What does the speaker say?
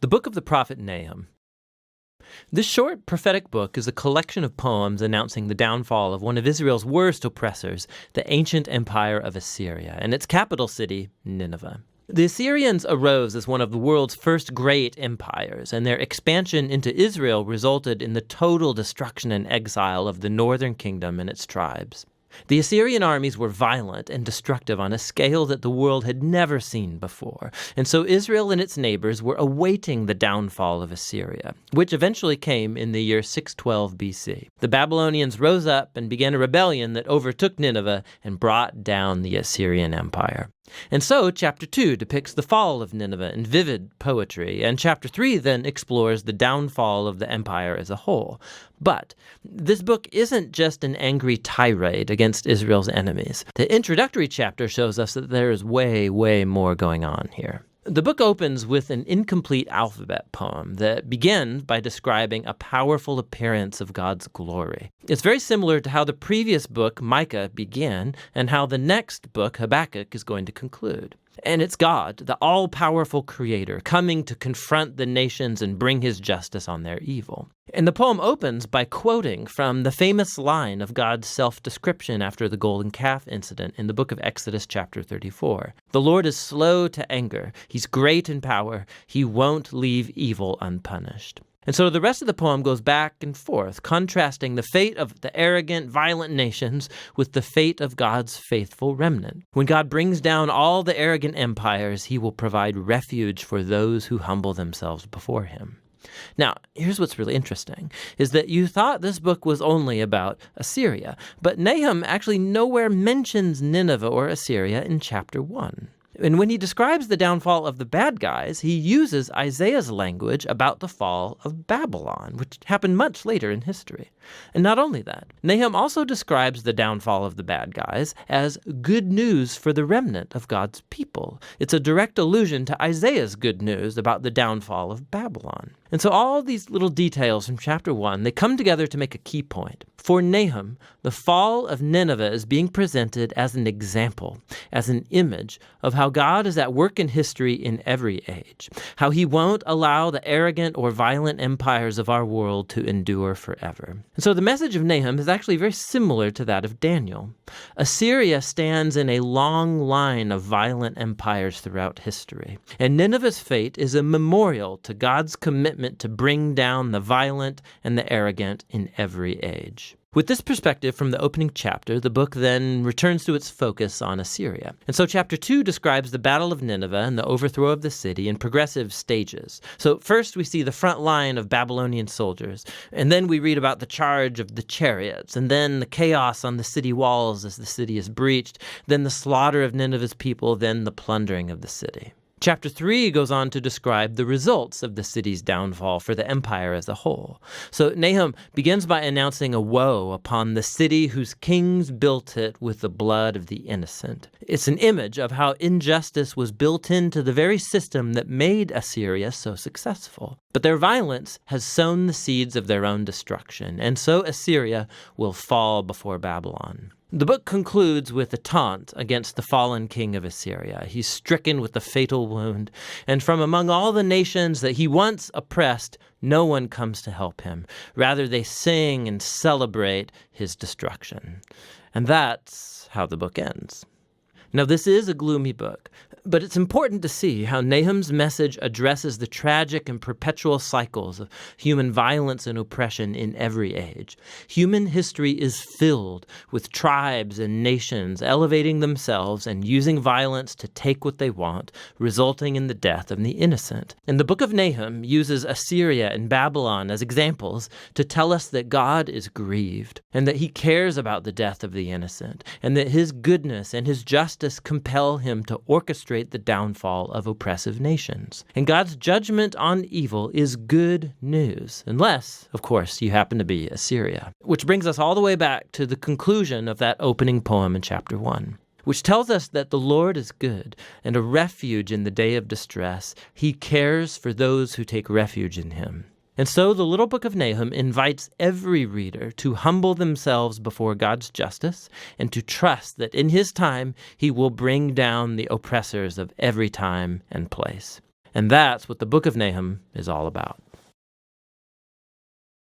The Book of the Prophet Nahum. This short prophetic book is a collection of poems announcing the downfall of one of Israel's worst oppressors, the ancient empire of Assyria, and its capital city, Nineveh. The Assyrians arose as one of the world's first great empires, and their expansion into Israel resulted in the total destruction and exile of the northern kingdom and its tribes. The Assyrian armies were violent and destructive on a scale that the world had never seen before, and so Israel and its neighbors were awaiting the downfall of Assyria, which eventually came in the year 612 BC. The Babylonians rose up and began a rebellion that overtook Nineveh and brought down the Assyrian Empire. And so chapter 2 depicts the fall of Nineveh in vivid poetry, and chapter 3 then explores the downfall of the empire as a whole. But this book isn't just an angry tirade against Israel's enemies. The introductory chapter shows us that there is way, way more going on here. The book opens with an incomplete alphabet poem that begins by describing a powerful appearance of God's glory. It's very similar to how the previous book, Micah, began and how the next book, Habakkuk, is going to conclude. And it's God, the all-powerful creator, coming to confront the nations and bring his justice on their evil. And the poem opens by quoting from the famous line of God's self-description after the golden calf incident in the book of Exodus chapter 34. The Lord is slow to anger. He's great in power. He won't leave evil unpunished. And so the rest of the poem goes back and forth, contrasting the fate of the arrogant, violent nations with the fate of God's faithful remnant. When God brings down all the arrogant empires, he will provide refuge for those who humble themselves before him. Now, here's what's really interesting, is that you thought this book was only about Assyria, but Nahum actually nowhere mentions Nineveh or Assyria in chapter 1. And when he describes the downfall of the bad guys, he uses Isaiah's language about the fall of Babylon, which happened much later in history. And not only that, Nahum also describes the downfall of the bad guys as good news for the remnant of God's people. It's a direct allusion to Isaiah's good news about the downfall of Babylon. And so all these little details from chapter 1, they come together to make a key point. For Nahum, the fall of Nineveh is being presented as an example, as an image of how God is at work in history in every age, how he won't allow the arrogant or violent empires of our world to endure forever. And so the message of Nahum is actually very similar to that of Daniel. Assyria stands in a long line of violent empires throughout history, and Nineveh's fate is a memorial to God's commitment to bring down the violent and the arrogant in every age. With this perspective from the opening chapter, the book then returns to its focus on Assyria. And so chapter 2 describes the Battle of Nineveh and the overthrow of the city in progressive stages. So first we see the front line of Babylonian soldiers, and then we read about the charge of the chariots, and then the chaos on the city walls as the city is breached, then the slaughter of Nineveh's people, then the plundering of the city. Chapter 3 goes on to describe the results of the city's downfall for the empire as a whole. So Nahum begins by announcing a woe upon the city whose kings built it with the blood of the innocent. It's an image of how injustice was built into the very system that made Assyria so successful. But their violence has sown the seeds of their own destruction, and so Assyria will fall before Babylon. The book concludes with a taunt against the fallen king of Assyria. He's stricken with a fatal wound, and from among all the nations that he once oppressed, no one comes to help him. Rather, they sing and celebrate his destruction. And that's how the book ends. Now, this is a gloomy book, but it's important to see how Nahum's message addresses the tragic and perpetual cycles of human violence and oppression in every age. Human history is filled with tribes and nations elevating themselves and using violence to take what they want, resulting in the death of the innocent. And the book of Nahum uses Assyria and Babylon as examples to tell us that God is grieved and that he cares about the death of the innocent, and that his goodness and his justice compel him to orchestrate the downfall of oppressive nations. And God's judgment on evil is good news, unless, of course, you happen to be Assyria. Which brings us all the way back to the conclusion of that opening poem in chapter 1, which tells us that the Lord is good and a refuge in the day of distress. He cares for those who take refuge in him. And so the little book of Nahum invites every reader to humble themselves before God's justice and to trust that in his time he will bring down the oppressors of every time and place. And that's what the book of Nahum is all about.